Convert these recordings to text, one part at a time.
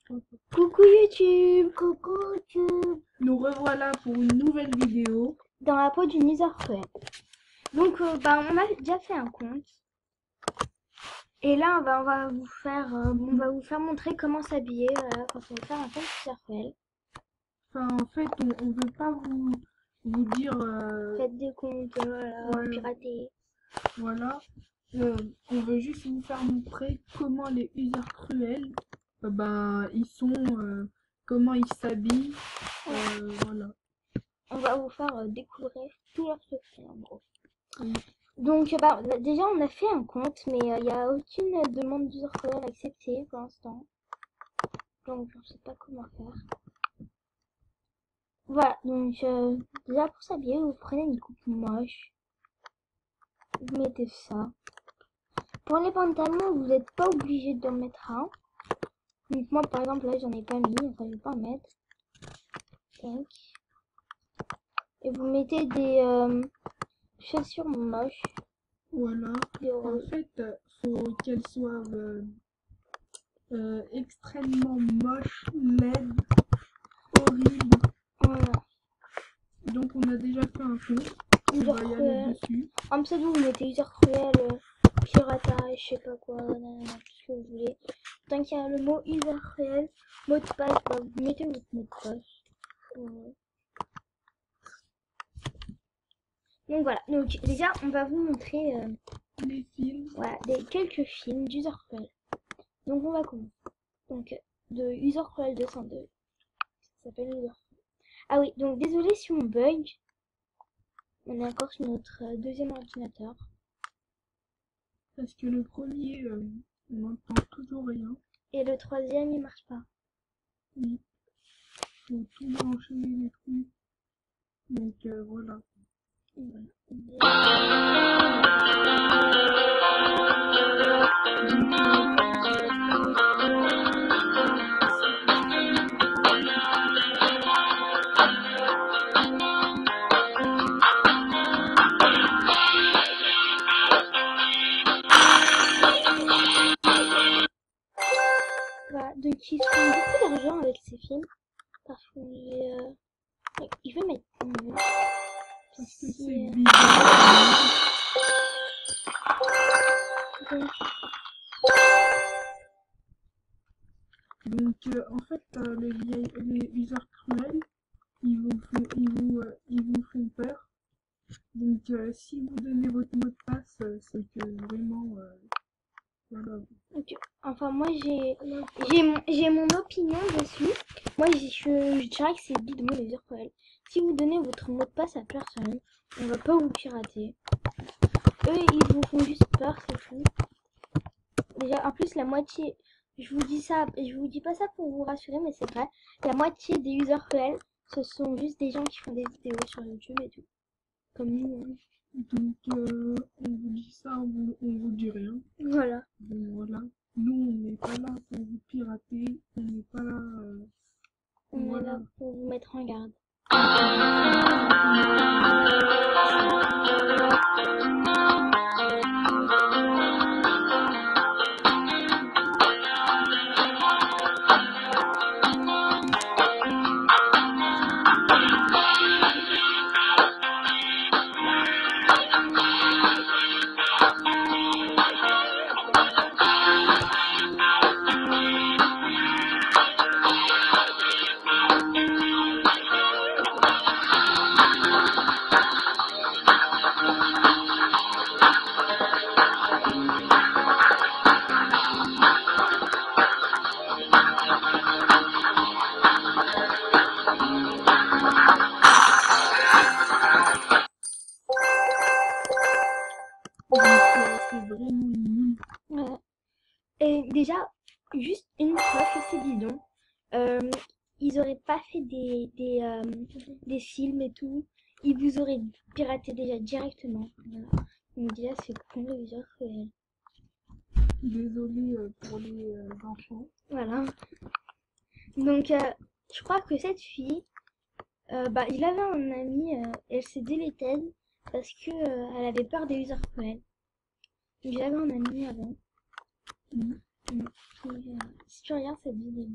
Coucou YouTube, Coucou YouTube. Nous revoilà pour une nouvelle vidéo. dans la peau d'une user cruel. Donc on a déjà fait un compte. Et là on va vous faire montrer comment s'habiller quand on veut faire un compte user cruel. Enfin, en fait, on veut pas vous dire... Faites des comptes, Ouais. piratés. Voilà. On veut juste vous faire montrer comment les users cruels, ils sont... comment ils s'habillent. Voilà. On va vous faire découvrir tous leurs secrets en gros. Oui. Donc déjà on a fait un compte, mais il n'y a aucune demande d'user cruel acceptée pour l'instant. Donc je sais pas comment faire. Voilà, donc déjà pour s'habiller, vous prenez une coupe moche. Vous mettez ça. Pour les pantalons, vous n'êtes pas obligé d'en mettre un. Donc moi par exemple là j'en ai pas mis, enfin je vais pas en mettre. Tac. Et vous mettez des chaussures moches. Voilà. En fait, faut qu'elles soient extrêmement moches, laides, horribles. Voilà. Donc on a déjà fait un compte. On User va y aller cruel. dessus. En pseudo vous mettez user cruel, piratage, je sais pas quoi, tout ce que vous voulez. Tant qu'il y a le mot user cruel, mot de passe, vous mettez votre mot de passe. Voilà. Donc voilà, donc déjà on va vous montrer Les films. voilà, quelques films d'user cruel. Donc on va commencer. Donc de user cruel 202. Ça s'appelle user cruel. Ah oui, donc désolé si on bug. On est encore sur notre deuxième ordinateur. Parce que le premier, on n'entend toujours rien. Et le troisième il marche pas. Oui. Faut tout brancher les trucs. Donc voilà. Voilà, donc ils se font beaucoup d'argent avec ces films. Parce que il veut mettre Parce que si, c'est bizarre. Donc en fait, les users cruels, ils vous font peur. Donc si vous donnez votre mot de passe, c'est que vraiment, voilà. okay. Enfin moi j'ai mon opinion dessus. Moi je dirais que c'est bidon les user cruel. Si vous donnez votre mot de passe à personne, on va pas vous pirater. Eux ils vous font juste peur, c'est tout. Déjà en plus la moitié, je vous dis pas ça pour vous rassurer, mais c'est vrai, la moitié des users cruels ce sont juste des gens qui font des vidéos sur YouTube et tout. Comme nous. Hein. Donc on vous dit ça, on vous dit rien. Voilà. Donc voilà. Nous, on n'est pas là pour vous pirater, on n'est pas là... On est là pour vous mettre en garde. C'est vraiment nul. Et déjà, juste une preuve que c'est bidon. Ils auraient pas fait des films et tout. Ils vous auraient piraté déjà directement. Voilà. Donc déjà, c'est con les user cruel. Désolé pour les enfants. Voilà. Donc, je crois que cette fille, il avait un ami, elle s'est délétée parce que elle avait peur des user cruel. Donc, j'avais un ami avant. Si tu regardes cette vidéo,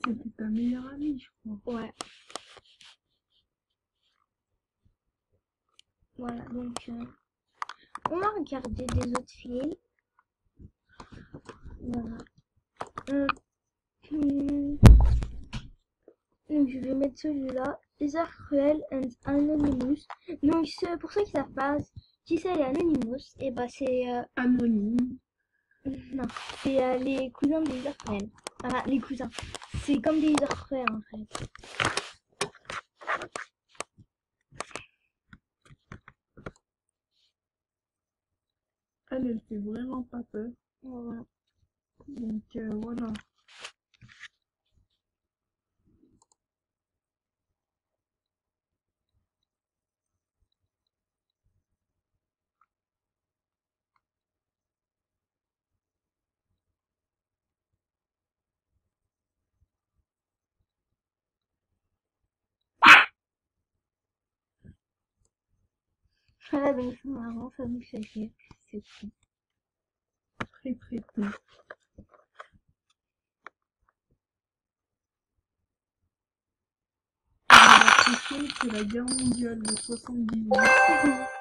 C'était ta meilleure amie, je crois. ouais. Voilà, donc on va regarder des autres films. Voilà. Donc je vais mettre celui-là, Les Heures Cruelles and Anonymous. Donc pour ceux qui savent pas qui c'est les Anonymous, et bah c'est Anonyme. non, c'est les cousins des Heures Cruelles. Enfin les cousins. C'est comme des Heures Cruelles en fait. Elle fait vraiment pas peur. Voilà. Donc voilà. Voilà, donc c'est marrant, ça nous fait rire. C'est cool. Très très cool. C'est la guerre mondiale de 78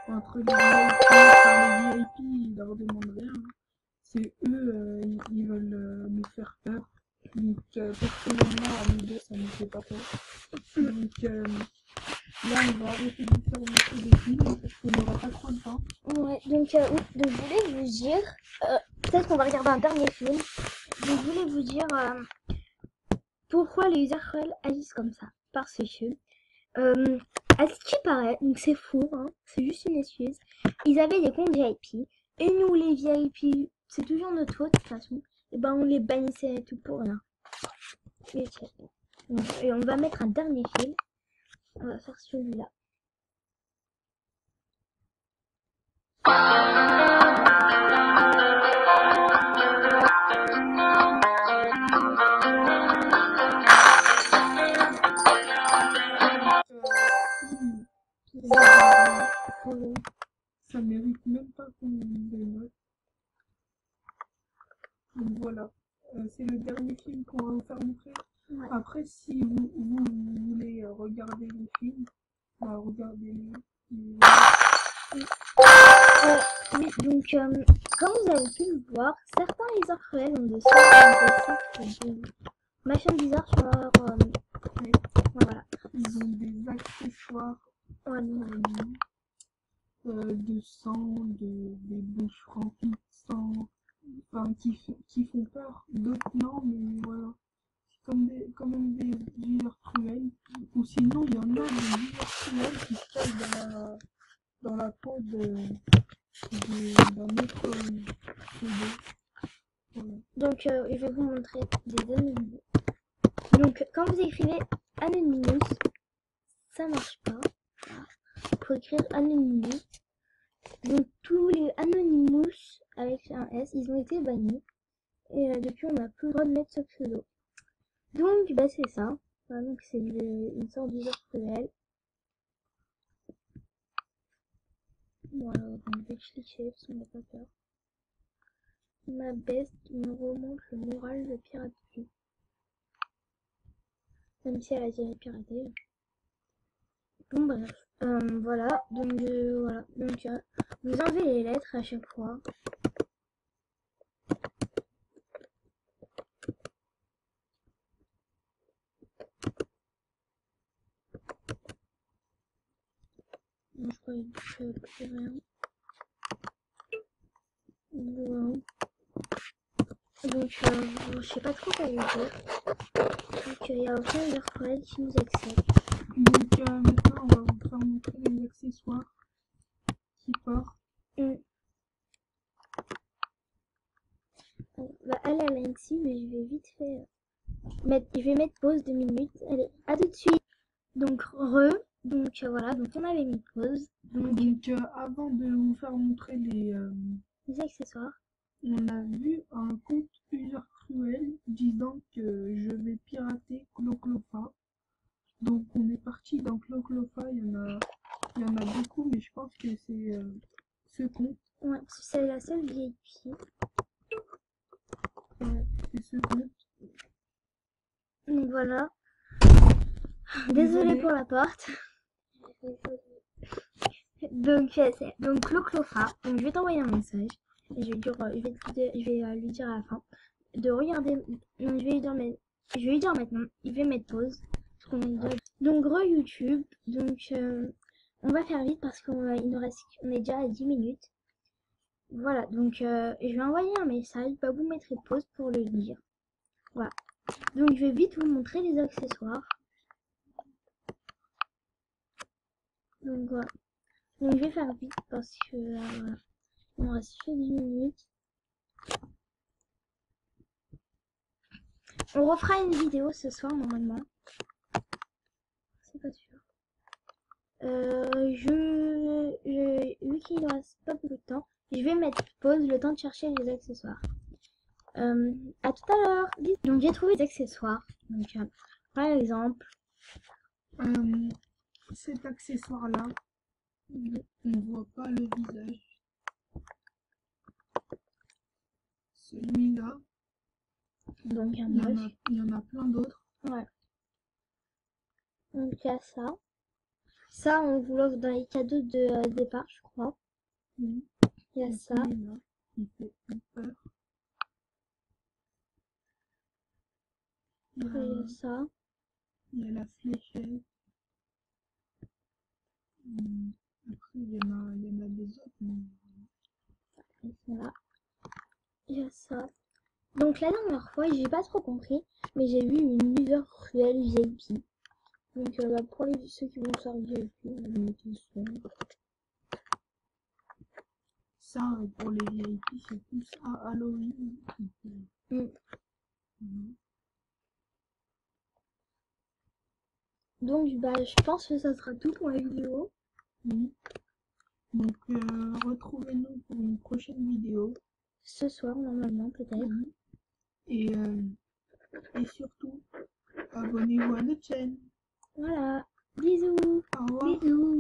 entre les VIP, ils leur demandent rien. C'est eux, ils veulent nous faire peur. Donc personnellement, à nous deux, ça nous fait pas peur. Donc là, on va arrêter de faire beaucoup de films parce qu'on n'aura pas trop de temps. Ouais, donc oui, donc je voulais vous dire, peut-être qu'on va regarder un dernier film. Donc je voulais vous dire pourquoi les Heures Cruelles agissent comme ça. Parce que à ce qui paraît, donc c'est faux, hein, c'est juste une excuse. Ils avaient des comptes VIP et nous les VIP, c'est toujours notre faute de toute façon. Et ben on les bannissait et tout pour rien. Et on va mettre un dernier film. On va faire celui-là. Ça mérite même pas qu'on les note. Donc voilà, c'est le dernier film qu'on va vous faire montrer. Ouais. Après, si vous voulez regarder les films, bah regardez-les. Oui, donc comme vous avez pu le voir, certains Les Heures Cruelles ont des sortes de machins bizarres sur leur... voilà. Ils ont des accessoires Ouais, de sang, des bouches remplies de sang, enfin, qui font peur. D'autres non, mais voilà. C'est quand même des heures cruelles. Ou sinon, il y en a des heures cruelles qui se cachent dans la peau d'un autre pseudo. Voilà. donc je vais vous montrer des Anonymous. Donc quand vous écrivez Anonymous, ça marche pas. Il faut écrire Anonymous. Donc tous les Anonymous avec un S, ils ont été bannis. Et depuis on n'a plus le droit de mettre ce pseudo. Donc bah c'est ça. Voilà, donc c'est une sorte d'heure cruelle. Voilà, donc je vais cliquer parce qu'on n'a pas peur. Ma best me remonte le moral de piraterie. Même si elle a déjà piraté. Bon bref, voilà, donc voilà, donc vous enlevez les lettres à chaque fois. Moi je crois que plus rien. Voilà. Donc je sais pas trop quoi vous dire. Donc il n'y a aucun Heures Cruelles qui nous accepte. Donc maintenant, on va vous faire montrer les accessoires qui portent. Bah, elle a ici, mais je vais vite fait je vais mettre pause 2 minutes. Allez, à tout de suite. Donc donc voilà, donc on avait mis pause. Donc avant de vous faire montrer Les accessoires. on a vu un compte Heures Cruelles disant que je vais pirater Cloclofa. Donc on est parti dans Cloclofa, il y en a beaucoup, mais je pense que c'est ce compte. Ouais, c'est la seule VIP. quelques secondes. Donc voilà. Désolée pour la porte. Donc Cloclofa, donc je vais t'envoyer un message. Et je vais lui dire à la fin de regarder. Donc je vais lui dire maintenant. Il va mettre pause. Donc YouTube. Donc on va faire vite parce qu'on nous reste, on est déjà à 10 minutes. Voilà, donc je vais envoyer un message. Bah, vous mettrez pause pour le lire. Voilà. Donc je vais vite vous montrer les accessoires. Donc voilà. Donc je vais faire vite parce que voilà. Il me reste que 10 minutes. On refera une vidéo ce soir normalement. C'est pas sûr. Vu qu'il ne reste pas beaucoup de temps, je vais mettre pause le temps de chercher les accessoires. À tout à l'heure. Donc j'ai trouvé des accessoires. Donc par exemple, Cet accessoire-là, on ne voit pas le visage. Celui-là, donc un il moche. y en a plein d'autres. Ouais. Donc il y a ça. Ça, on vous l'offre dans les cadeaux de départ, je crois. Oui. Il y a Et ça. celui-là, il fait peur. Après, il y a ça. Il y a la fléchette. Après, il y en a des autres. Mais... Et voilà. Il y a ça. Donc la dernière fois, j'ai pas trop compris, mais j'ai vu une user cruelle VIP. Donc bah, pour ceux qui vont faire VIP, vous mettez ça. Ça, pour les VIP, c'est plus à Halloween. Donc bah je pense que ça sera tout pour la vidéo. Oui. Donc, retrouvez-nous pour une prochaine vidéo. Ce soir normalement peut-être. Et surtout, abonnez-vous à notre chaîne. Voilà. Bisous. Au revoir. Bisous.